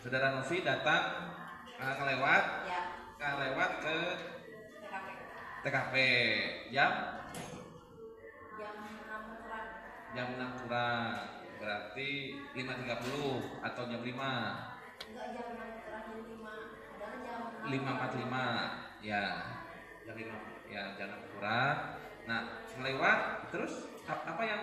Saudara Novi datang ngelewat, Ya. ngelewat ke TKP. TKP jam Jam 6 kurang. jam 6 kurang, berarti 5.30 atau jam 5. Enggak, jam 6 kurang jam 5. Adalah jam 5.45 ya, jam 5 ya, jam 6 kurang. Nah, melewat terus apa yang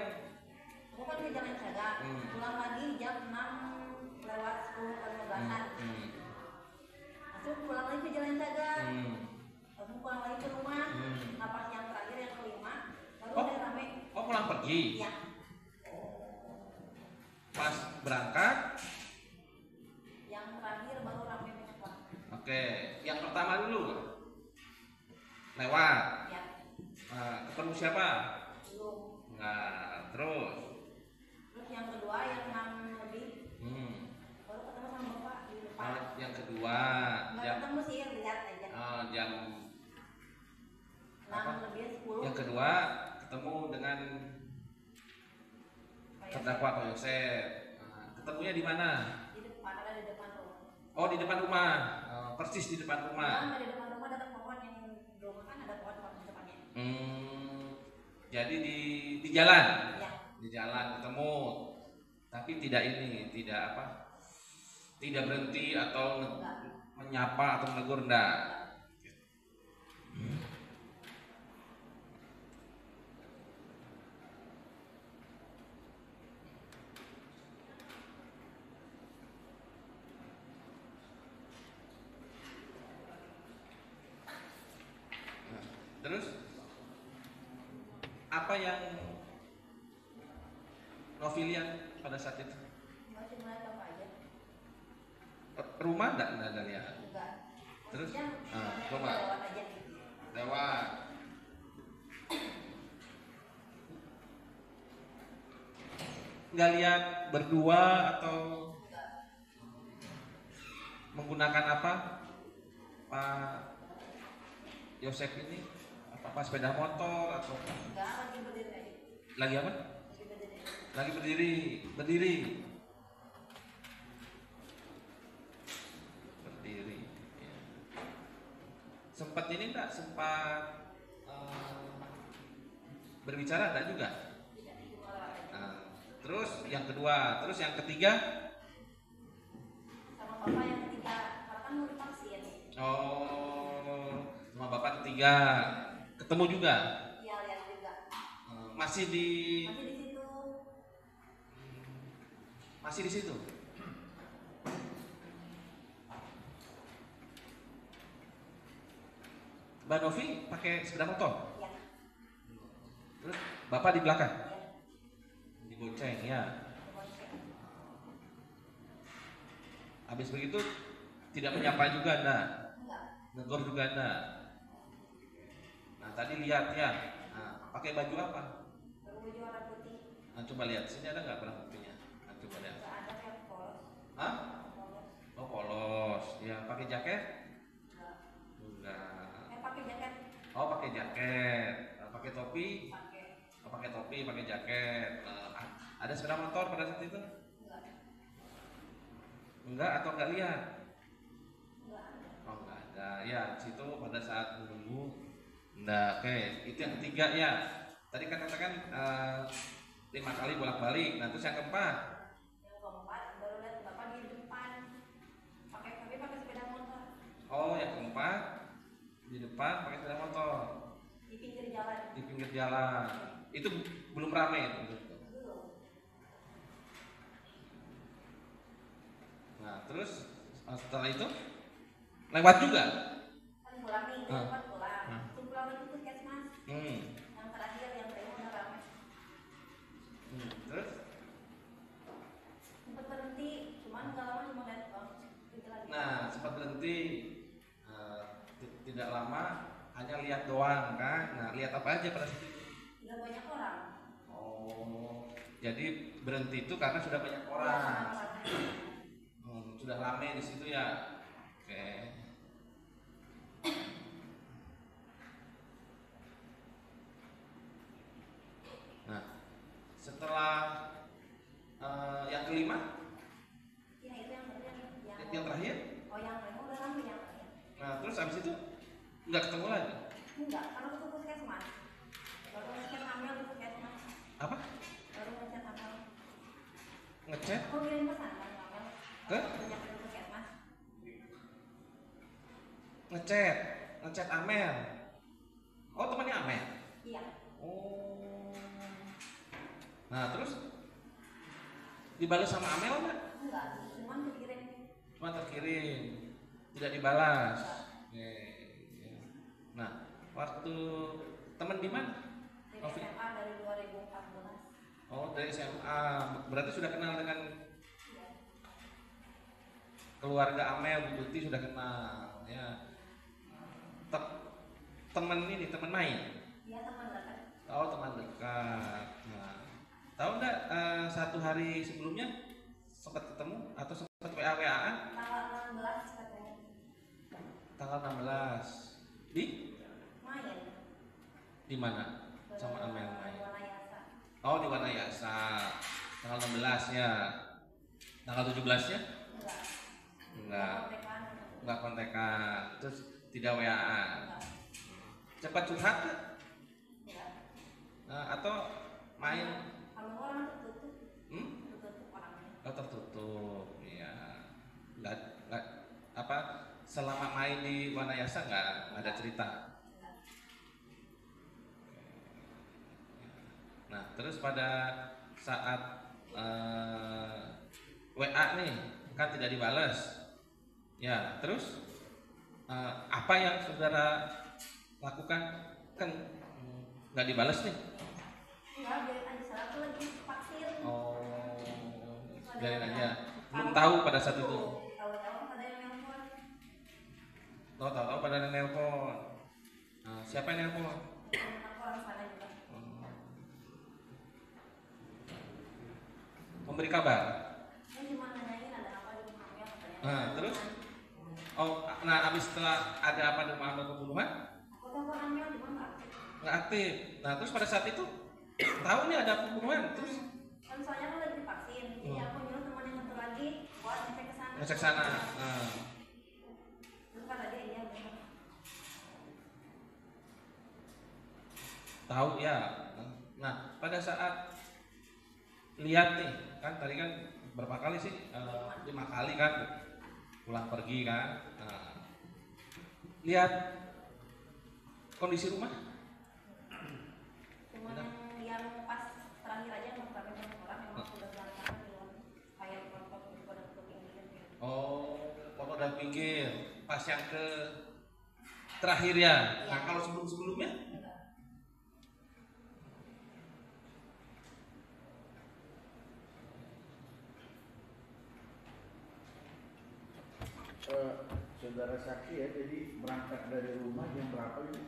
aku kan ke Jalan Cagak, pulang lagi jam 6 lewat 10 ke 15-an. Masuk pulang lagi ke Jalan Cagak. Lalu pulang lagi ke rumah. Napas yang terakhir yang kelima, baru ada rame. Oh, pulang pergi. Iya. Pas berangkat Yang terakhir baru rame banyak orang. oke, yang pertama dulu lewat. Ya. Ketemu siapa? Belum. Enggak, terus Terus yang kedua yang 6 lebih baru ketemu sama bapak di depan. yang kedua Nggak jam ketemu sih, lihat aja. jam 6 lebih 10. yang kedua ketemu dengan terdakwa Pak Yosef. Ketemunya di mana? Di depan, ada di depan rumah. Oh, di depan rumah. Persis di depan rumah. Nah, di depan rumah ada pohon yang di rumah kan ada pohon di depannya. Jadi di jalan. Ya. Di jalan ketemu. Tapi tidak tidak apa? Tidak berhenti atau menyapa atau menegur, enggak. Terus apa yang Novi lihat pada saat itu? Masih melihat apa aja? Rumah enggak lihat. Enggak. Terus? Maksudnya, Rumah. lewat aja. Lewat. Nggak lihat berdua atau menggunakan apa? Pak Yosef ini apa sepeda motor atau Enggak, lagi berdiri aja. lagi apa? Lagi berdiri. Lagi berdiri. Ya. Sempat ini enggak sempat berbicara enggak juga? Tidak, cuma lewat aja. Terus yang kedua, terus yang ketiga? Sama bapak yang ketiga, karena kan mau divaksin. Oh, sama bapak ketiga ketemu juga? Iya, lihat juga. Masih di situ. Masih di situ. Mbak Novi pakai sepeda motor? Iya. Terus bapak di belakang? Iya. Dibonceng ya. Habis begitu tidak menyapa juga enggak? Enggak. Negor juga enggak? Nah, tadi lihat ya. Pakai baju apa? Baju warna putih. Coba lihat, sini ada nggak barang buktinya? Coba lihat. Enggak ada yang polos. Hah? Polos. Oh, polos. Ya, pakai jaket? Enggak. Enggak. Pakai jaket. Oh, pakai jaket. Pakai topi? Pakai. Oh, pakai topi, pakai jaket. Ada sepeda motor pada saat itu? Enggak. Enggak atau enggak lihat? Enggak ada. Oh, enggak ada. Ya, di situ pada saat menunggu. Nah, oke. Itu yang ketiga ya. Tadi kan katakan 5 kali bolak-balik. Nah, terus yang keempat? Yang keempat baru lihat bapak di depan. Pakai sepeda motor. Oh, yang keempat di depan pakai sepeda motor. Di pinggir jalan. Di pinggir jalan. Itu belum ramai itu. Belum. Nah, terus setelah itu lewat juga. Kan pulang nih, lewat pulang. Terus pulang lagi ke puskesmas. Yang terakhir yang kelima udah ramai. Terus? Sempat berhenti, cuman nggak lama cuma lihat doang. Nah, sempat berhenti. Tidak lama, hanya lihat doang kan. Nah, lihat apa aja pada situ? Tidak banyak orang. Oh, jadi berhenti itu karena sudah banyak orang. Sudah ramai di situ ya. Oke. Nah, setelah yang kelima? Ya itu yang Yang terakhir? Oh yang terakhir udah ramai yang terakhir. Nah terus habis itu nggak ketemu lagi? Enggak, karena itu puskesmas. Baru ngecek hamil di puskesmas. Apa? Baru ngecek hamil. Ngecek? Oh kirim pesan kan hamil. Ke? Ngecek di puskesmas. Ngecek Amel. Oh temannya Amel? Iya. Oh. Nah terus dibalas sama Amel nggak? Enggak, cuma terkirim. Cuma terkirim, tidak dibalas. Nah waktu teman di mana? Dari SMA dari 2014. Oh dari SMA, berarti sudah kenal dengan Iya. keluarga Amel, Bu Tuti sudah kenal ya. Teman main. Iya teman dekat. Oh teman dekat. Nah, tahu nggak satu hari sebelumnya sempat ketemu atau sempat WA-WA-an? Tanggal 16 ketemu. Tanggal 16 di Main. di mana? Sama Amel main. Wanayasa. Oh di Wanayasa. Tanggal 16 ya. Tanggal 17-nya? Enggak. Enggak kontekan. Terus tidak WA-an. Enggak. Cepat curhat nggak? Enggak. Atau main? Kalau orang tertutup. Hmm? Tertutup orangnya. Oh tertutup, ya. Nggak apa? Selama main di Wanayasa nggak ada cerita. Enggak. Nah terus pada saat WA nih kan tidak dibalas, ya terus apa yang saudara lakukan? Kan nggak dibalas nih. Enggak, biarin aja, salah tuh lagi vaksin. Oh, biarin aja. Belum tahu pada saat itu. Tahu-tahu ada yang nelpon. Oh, tahu-tahu pada yang nelpon. Nah, siapa yang nelpon? Orang sana juga. Memberi kabar. Dia cuma nanyain ada apa di rumah hamil katanya. Nah, terus? Oh, nah habis setelah ada apa di rumah pembunuhan? Aku telepon hamil cuma nggak aktif. Nggak aktif. Nah, terus pada saat itu tahu nih ada pembunuhan, terus Kan soalnya aku lagi divaksin, jadi aku nyuruh teman yang satu lagi buat ngecek ke sana. ngecek sana. Nah, Terus kata dia iya benar. tahu ya. Nah, pada saat lihat nih, kan tadi kan berapa kali sih? 5 kali kan pulang pergi kan. Nah, lihat kondisi rumah. Cuma yang pas terakhir aja mau kami orang memang sudah berantakan belum kayak foto pada foto pinggir. Oh, foto dan pinggir. Pas yang ke terakhir ya. Nah, kalau sebelumnya? Saudara saksi ya, jadi berangkat dari rumah jam berapa ini?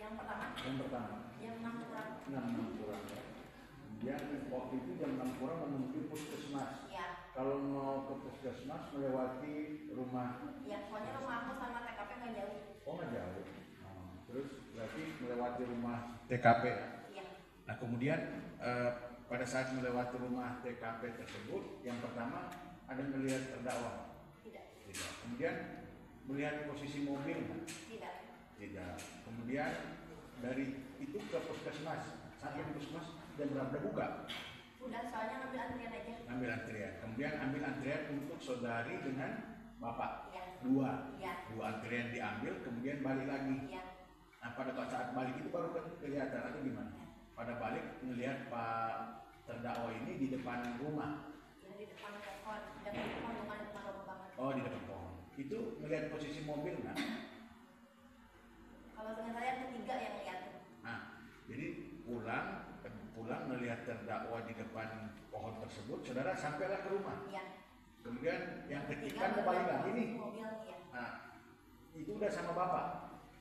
Yang pertama? Yang pertama? Jam 6 kurang. 6 kurang ya. Kemudian waktu itu jam 6 kurang menuju puskesmas. Iya. Kalau mau ke puskesmas melewati rumah? Iya, soalnya rumah aku sama TKP nggak jauh. Oh nggak jauh. Terus berarti melewati rumah TKP. Iya. Nah kemudian pada saat melewati rumah TKP tersebut, yang pertama ada melihat terdakwa? Tidak. Tidak. Kemudian melihat posisi mobil? Tidak. Tidak. Kemudian dari itu ke puskesmas, sampai di puskesmas jam berapa buka? Udah, soalnya ngambil antrian aja. Ambil antrian. Kemudian ambil antrian untuk saudari dengan bapak. Iya. Dua. Iya. Dua antrian diambil, kemudian balik lagi. Iya. Nah pada saat balik itu baru kelihatan atau gimana? Pada balik melihat Pak terdakwa ini di depan rumah. Ya, di depan pohon, dan di depan rumah banget. Oh di depan pohon. Itu melihat posisi mobil nggak? Kalau dengan saya ketiga yang lihat. Nah, jadi pulang melihat terdakwa di depan pohon tersebut, saudara sampailah ke rumah. Iya. Kemudian yang ketiga Ketiga mau balik lagi nih. mobil, iya. Nah, itu udah sama bapak.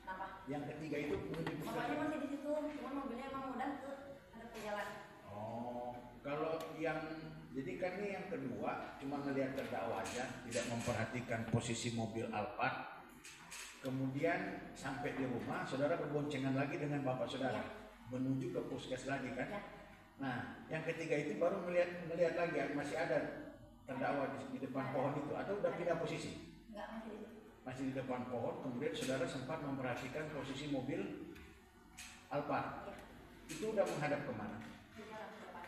Kenapa? Yang ketiga itu menuju Bapaknya puskesmas. masih di situ, cuma mobilnya emang udah ke ada perjalanan. Oh, kalau yang jadi kan ini yang kedua cuma melihat terdakwa aja, tidak memperhatikan posisi mobil Alphard. Kemudian sampai di rumah, saudara berboncengan lagi dengan bapak saudara, menuju ke puskes lagi kan? Ya. Nah, yang ketiga itu baru melihat lagi masih ada terdakwa di depan pohon itu atau udah pindah posisi? Enggak, masih di situ. Masih di depan pohon, kemudian saudara sempat memperhatikan posisi mobil Alphard. Iya, Itu udah menghadap kemana? di jalan depan.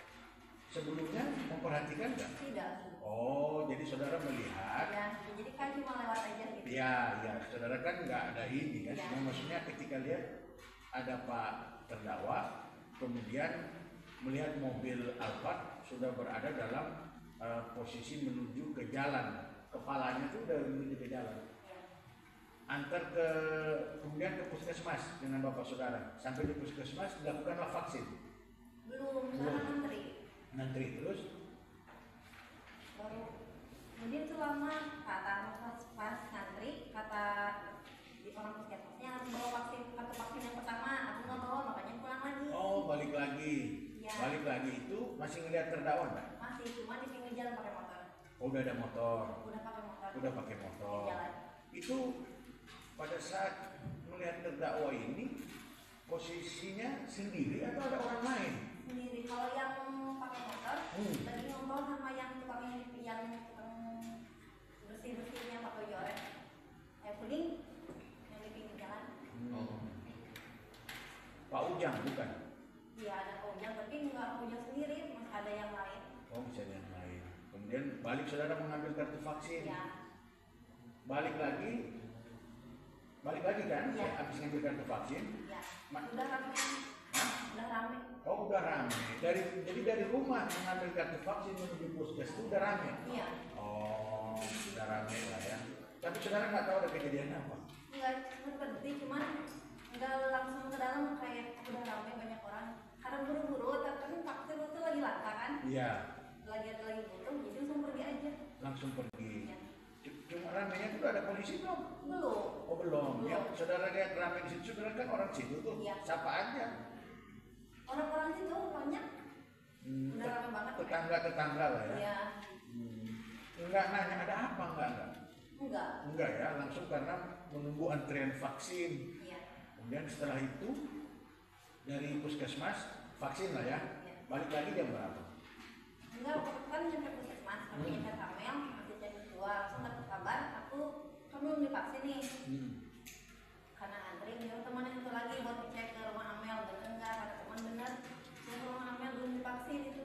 Sebelumnya memperhatikan nggak? Tidak. Oh, jadi saudara melihat? Ya, jadi kan cuma lewat aja gitu. Ya, saudara kan nggak ada ini kan? Ya. Nah, maksudnya ketika lihat ada Pak terdakwa, kemudian melihat mobil Alphard sudah berada dalam posisi menuju ke jalan, kepalanya itu udah menuju ke jalan. Antar ke kemudian ke puskesmas dengan bapak saudara. Sampai di puskesmas dilakukanlah vaksin. Belum, Belum. karena Ngantri terus. baru kemudian selama kata pas ngantri kata di orang puskesmasnya harus bawa vaksin kartu vaksin yang pertama, aku nggak bawa makanya pulang lagi. Oh, balik lagi. Ya. Balik lagi itu masih ngelihat terdakwa nggak? Masih cuma di pinggir jalan pakai motor. Oh, udah ada motor. Udah pakai motor. Udah pakai motor. Di jalan. Itu pada saat melihat terdakwa ini posisinya sendiri atau ada orang lain? Sendiri. Kalau yang pakai motor lagi ngobrol sama yang tukang bersih-bersihnya pakai joret kuning yang di pinggir jalan. Pak Ujang bukan? Iya, ada Pak Ujang, tapi nggak Pak Ujang sendiri, masih ada yang lain. Oh, bisa ada yang lain. Kemudian balik saudara mengambil kartu vaksin. Iya. Balik lagi kan? Iya. Habis ngambil kartu vaksin. Iya. Ma- Udah rame. Hah? Udah rame. Oh, udah rame. Jadi dari rumah mengambil kartu vaksin menuju puskes itu udah rame. Iya. Oh, udah rame lah ya. Tapi saudara nggak tahu ada kejadian apa? Enggak berhenti, cuman nggak langsung ke dalam kayak udah rame banyak orang. Karena buru-buru, tapi vaksin itu lagi langka kan? Iya, Lagi butuh, jadi langsung pergi aja. langsung pergi. Iya. Cuma ramenya itu udah ada polisi belum? Belum. Oh belum. Belum. Ya, saudara lihat rame di situ, saudara kan orang situ tuh. Iya. Sapa aja. Orang-orang situ banyak. Udah rame banget. Tetangga lah ya. Iya. Enggak nanya ada apa enggak? Enggak. Enggak ya, langsung karena menunggu antrian vaksin. Iya. Kemudian setelah itu dari puskesmas vaksin lah ya. Iya. Balik lagi jam berapa? Enggak, kan nyampe puskesmas, tapi nyampe Kamel, masih jam 2, langsung dapet kabar, kan belum divaksin nih. Karena antri, nyuruh teman yang satu lagi buat cek ke rumah Amel, bener enggak, kata teman bener, ke rumah Amel belum divaksin itu,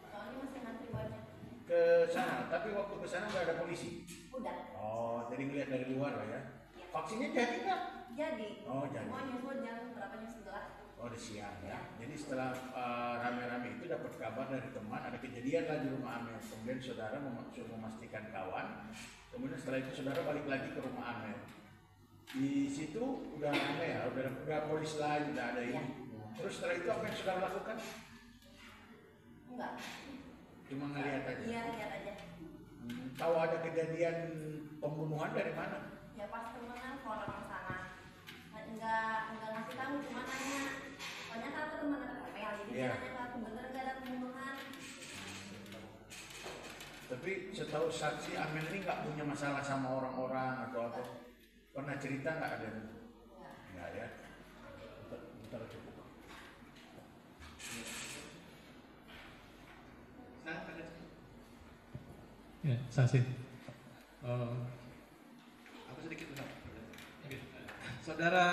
soalnya masih ngantri banyak. Ke sana, tapi waktu ke sana nggak ada polisi. Udah. Oh, jadi ngeliat dari luar lah ya. Iya. Vaksinnya jadi nggak? Jadi. Oh, jadi. Semua nyusul jam berapa, jam 11. Oh, di siang ya. Jadi setelah rame-rame itu dapat kabar dari teman ada kejadian lah di rumah Amel. Kemudian saudara memastikan kawan. Kemudian setelah itu saudara balik lagi ke rumah Amel. Di situ udah rame ya, udah polisi lain, udah ada ini. Terus setelah itu apa yang saudara lakukan? Enggak. Cuma ngelihat aja. Iya, lihat aja. Tahu ada kejadian pembunuhan dari mana? Ya pas temenan ke orang sana. Enggak ngasih tahu, cuma nanya. Soalnya kan aku teman dengan Amel, jadi dia nanya ke aku bener enggak ada pembunuhan. Tapi setahu saksi Amel ini nggak punya masalah sama orang-orang atau apa? Pernah cerita nggak ada? Enggak. Nggak ya. Bentar cukup. Ya, saksi. Apa sedikit benar? Saudara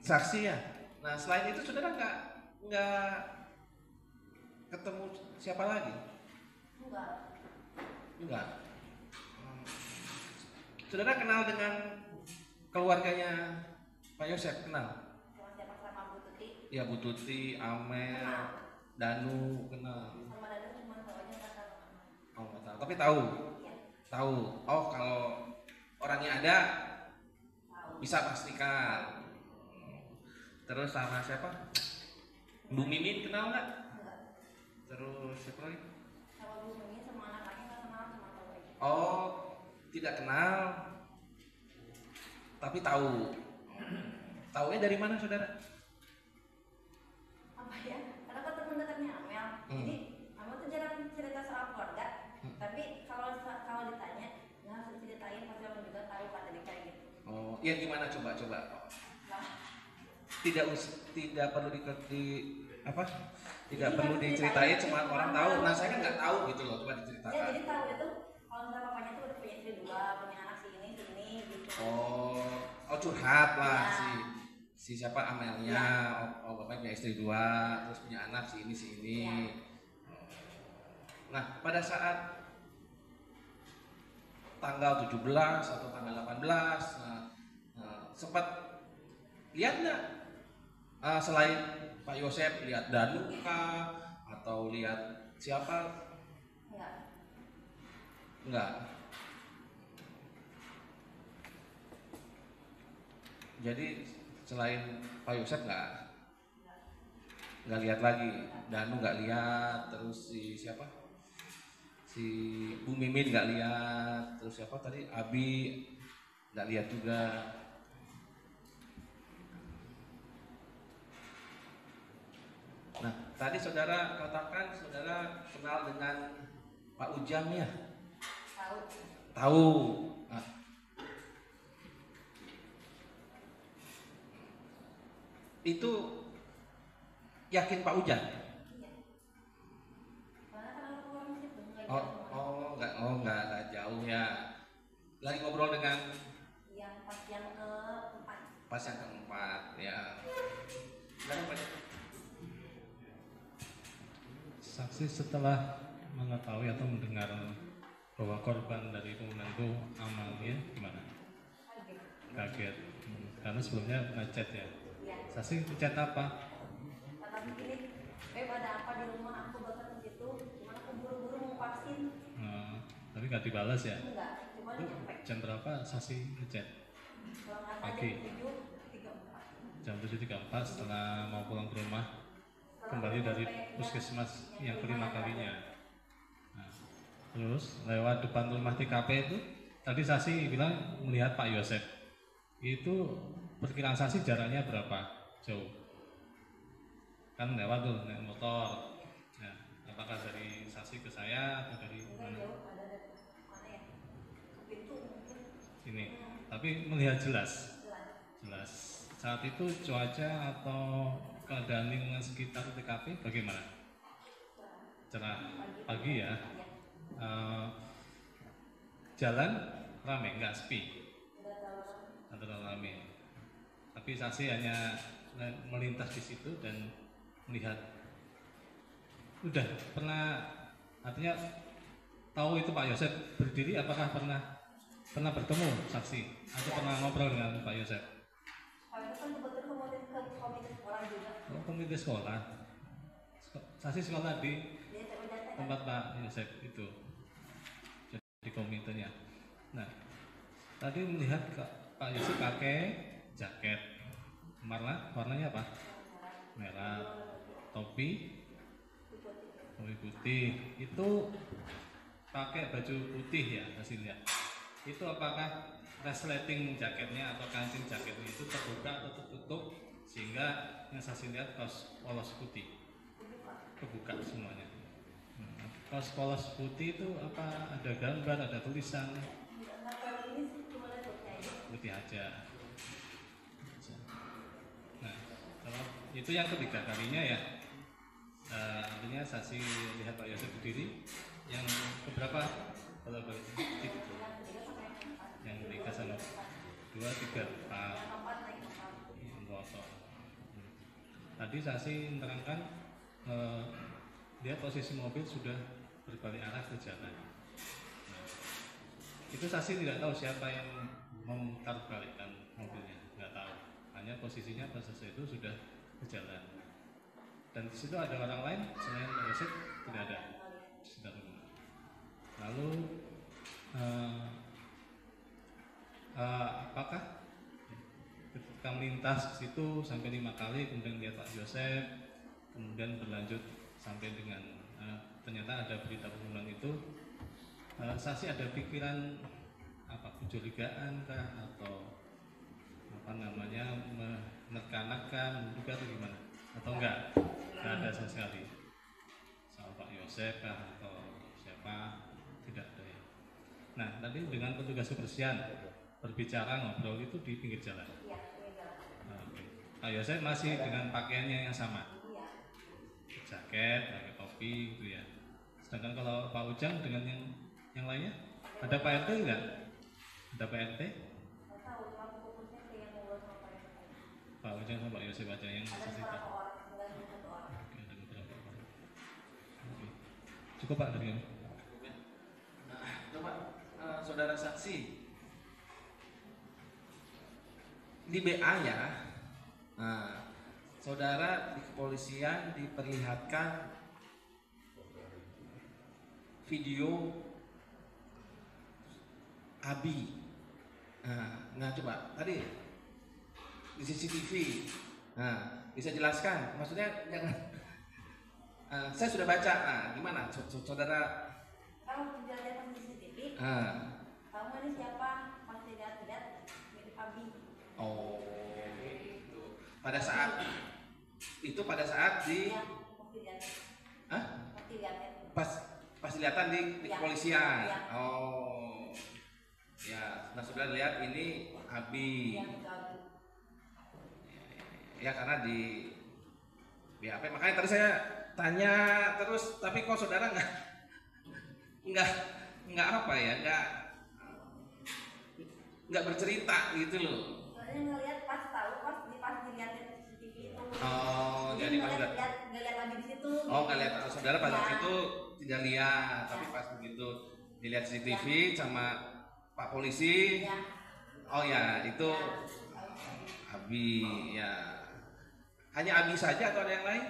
saksi ya. Nah selain itu saudara nggak ketemu siapa lagi? Enggak. Enggak. Saudara kenal dengan keluarganya Pak Yosef, kenal? Sama siapa, sama Bu Tuti? Ya Bu Tuti, Amel, Danu, kenal. Sama Danu cuma tahu aja kata teman. Oh nggak tahu, tapi tahu. Iya. Tahu. Oh kalau orangnya ada Tahu. bisa pastikan. Terus sama siapa? Bu Mimin kenal nggak? Enggak. Terus siapa lagi? Sama Bu Mimin sama anak lagi nggak kenal, cuma tahu aja. Oh tidak kenal, tapi tahu. Taunya dari mana saudara? Apa ya? Karena aku teman dekatnya Amel. Jadi Amel tuh jarang cerita soal keluarga. Tapi kalau ditanya, nggak harus diceritain pasti Amel juga tahu kata dia kayak gitu. Oh, ya gimana coba? Lah, Tidak perlu di apa? tidak Jadi perlu harus diceritain, diceritain, cuma jadi orang orang tahu. tahu. Nah saya kan nggak tahu gitu loh, coba Ya diceritakan. jadi tahu itu kalau misalnya papanya tuh udah punya istri 2, punya anak si ini gitu. Oh curhat lah Ya. si siapa Amelia. Ya. Oh bapaknya punya istri 2, terus punya anak si ini. Ya. Nah pada saat tanggal 17 atau tanggal 18, sempat lihat nggak selain Pak Yosep, lihat Danu kah atau lihat siapa? Ya. Enggak. Jadi selain Pak Yosep nggak lihat lagi, Danu nggak lihat, terus si siapa? Si Bu Mimin nggak lihat, terus siapa tadi? Abi nggak lihat juga. Nah, tadi saudara katakan saudara kenal dengan Pak Ujang ya? Tahu. Tahu. Nah, itu yakin Pak Ujang? Iya. Karena kan aku orang masjid tuh, nggak jauh. Nggak jauh ya. Lagi ngobrol dengan Yang pas yang keempat. pas yang keempat ya. Kenapa? Saksi setelah mengetahui atau mendengar bahwa korban dari pembunuhan itu Amalia gimana? Kaget. Karena sebelumnya ngechat ya. Iya. Saksi ngechat apa? Kata begini, ada apa di rumah, aku bakal ke situ, cuman aku buru-buru mau vaksin. Tapi nggak dibalas ya? Enggak, cuman Itu nyampe. jam berapa saksi ngechat? Kalau nggak salah Pagi. jam 7.34. Jam 7.34 setelah mau pulang ke rumah, kembali dari puskesmas yang kelima kalinya. Nah, terus lewat depan rumah TKP itu tadi saksi bilang melihat Pak Yosep. Itu perkiraan saksi jaraknya berapa jauh? Kan lewat tuh naik motor. Nah, apakah dari saksi ke saya atau dari Enggak mana? jauh, ada mana ya? Ke pintu mungkin. Sini. Tapi melihat jelas. Jelas. Saat itu cuaca atau keadaan lingkungan sekitar TKP bagaimana? Cerah pagi ya. Jalan ramai, nggak sepi, nggak terlalu ramai. Tapi saksi hanya melintas di situ dan melihat. Udah pernah, artinya tahu itu Pak Yosep berdiri, apakah pernah bertemu saksi atau pernah ngobrol dengan Pak Yosep? Kalau itu kan kebetulan ke komite sekolah juga. Oh, komite sekolah. Saksi sekolah di Dia udah tempat Pak Yosep itu, jadi komitenya. Nah, tadi melihat Pak Yosep pakai jaket warnanya apa? Merah, topi putih. Itu pakai baju putih ya, hasil lihat. Itu apakah resleting jaketnya atau kancing jaketnya itu terbuka atau tertutup sehingga yang saya lihat kaos polos putih kebuka semuanya. Kaos polos putih itu apa ada gambar, ada tulisan? Putih aja. Nah, kalau itu yang ketiga kalinya ya. Artinya saksi lihat Pak Yosep berdiri. Yang keberapa? Kalau berarti yang ketiga sama 2, 3, 4 foto. Tadi saksi menerangkan dia posisi mobil sudah berbalik arah ke jalan. Nah, itu saksi tidak tahu siapa yang memutar balikkan mobilnya, nggak tahu. Hanya posisinya pas saksi itu sudah ke jalan. Dan di situ ada orang lain selain Pak Yosep tidak ada di sekitar rumah. Lalu apakah ketika melintas ke situ sampai 5 kali kemudian lihat Pak Yosep, kemudian berlanjut sampai dengan ternyata ada berita pembunuhan itu, saksi ada pikiran apa, kecurigaan kah atau apa namanya menekan-nekan menduga atau gimana? Atau enggak ada sama sekali sama Pak Yosep kah atau siapa, tidak ada ya. Nah tadi dengan petugas kebersihan berbicara ngobrol itu di pinggir jalan. Nah, okay. Pak Yosep masih dengan pakaiannya yang sama, jaket jaket, pakai topi gitu ya. Sedangkan kalau Pak Ujang dengan yang lainnya, ada Pak RT enggak? Ada Pak RT? Nggak tahu, cuma aku fokusnya ke yang ngobrol sama Pak RT. Pak Ujang sama Pak Yosef aja yang Ada saksikan. beberapa orang, nggak cuma satu orang. Oke, ada beberapa orang. Oke. Cukup Pak dari kami. Nah, coba saudara saksi di BA ya. Nah, saudara di kepolisian diperlihatkan video Abi. Nah coba tadi di CCTV. Nah, bisa jelaskan? Maksudnya jangan. Saya sudah baca. Nah, gimana? Saudara? Kalau dilihat di CCTV, kamu ini siapa? Pasti lihat mirip Abi. Oh, gitu. Pada saat itu di Ya, pasti lihat. Hah? Pasti lihat. Pas kelihatan di Ya. kepolisian. Ya. Oh. Ya, nah sudah lihat ini Abi. Ya, itu Abi. Ya karena di BAP makanya tadi saya tanya terus tapi kok saudara nggak apa ya nggak bercerita gitu loh. Soalnya ngelihat pas dilihat di CCTV itu. Oh, jadi pas nggak lihat Abi di situ. oh nggak lihat saudara pada Ya. waktu itu tidak lihat tapi Ya. pas begitu dilihat CCTV sama Pak polisi. Ya. Oh ya itu Ya. Abi ya. Hanya Abi saja atau ada yang lain?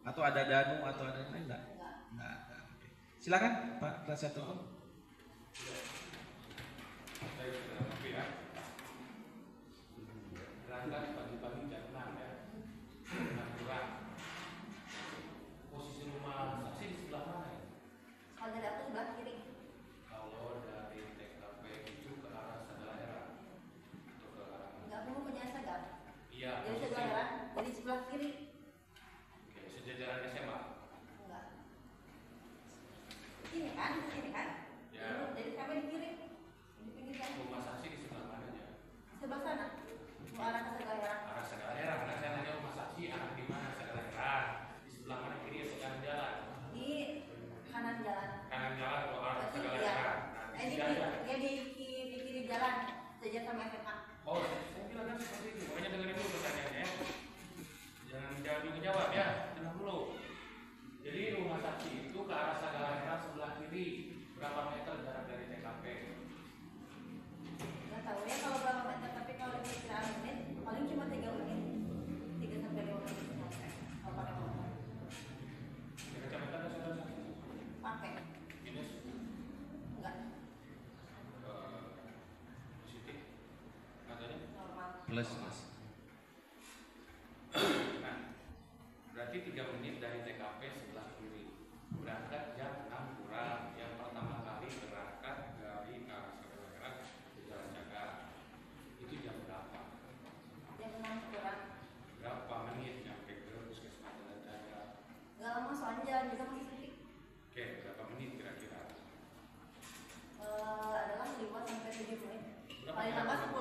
Atau ada Danu atau ada yang lain enggak? Enggak. Oke. Silakan Pak Penasihat Hukum. Berangkat pagi-pagi jam 6 ya. 6 kurang. Posisi rumah saksi di sebelah mana ya? Kalau dari aku sebelah kiri. Kalau dari TKP itu ke arah Sadaerah atau ke arah mana? Enggak perlu punya Instagram. Iya. Jadi sebelah dari sebelah kiri. Oke, sejajaran SMA. Enggak. Sini kan? Ya. Jadi kami di kiri. Di pinggir kan. Rumah saksi di sebelah mananya? Sebelah sana. Mau arah ke Sadaerah. Arah Sadaerah. Karena saya nanya rumah saksi arah di mana Sadaerah? Di sebelah mana kiri atau kanan jalan? Di kanan jalan. Kanan jalan atau arah Berarti Sadaerah? Nah, di sini ada. di kiri jalan. Sejajar sama SMA. Oh, saya bilang kan seperti itu. Makanya dengerin dulu pertanyaannya ya. Jangan dulu jawab ya. Tenang dulu. Jadi rumah saksi itu ke arah Sadaerah sebelah kiri. Berapa meter jarak dari TKP? Nggak tahu ya kalau berapa meter, tapi kalau perkiraan menit paling cuma 3 menit. 3 sampai 5 menit sampai. Kalau pakai motor. Ada kacamata ada saudara saksi? Pakai. Minus Enggak. positif. Katanya? Normal. Plus Mas. Nah, berarti 3 menit dari TKP sebelah kiri. Berangkat jam 6 kurang. Yang pertama kali berangkat dari arah Sadaerah ke Jalan Jaga. Itu jam berapa? Jam 6 kurang. Berapa menit nyampe ke puskesmas Jalan Jaga? Nggak lama soalnya jalan juga masih sepi. Oke, berapa menit kira-kira? Adalah 5 sampai 7 menit. Berapa Paling kira lama pulang?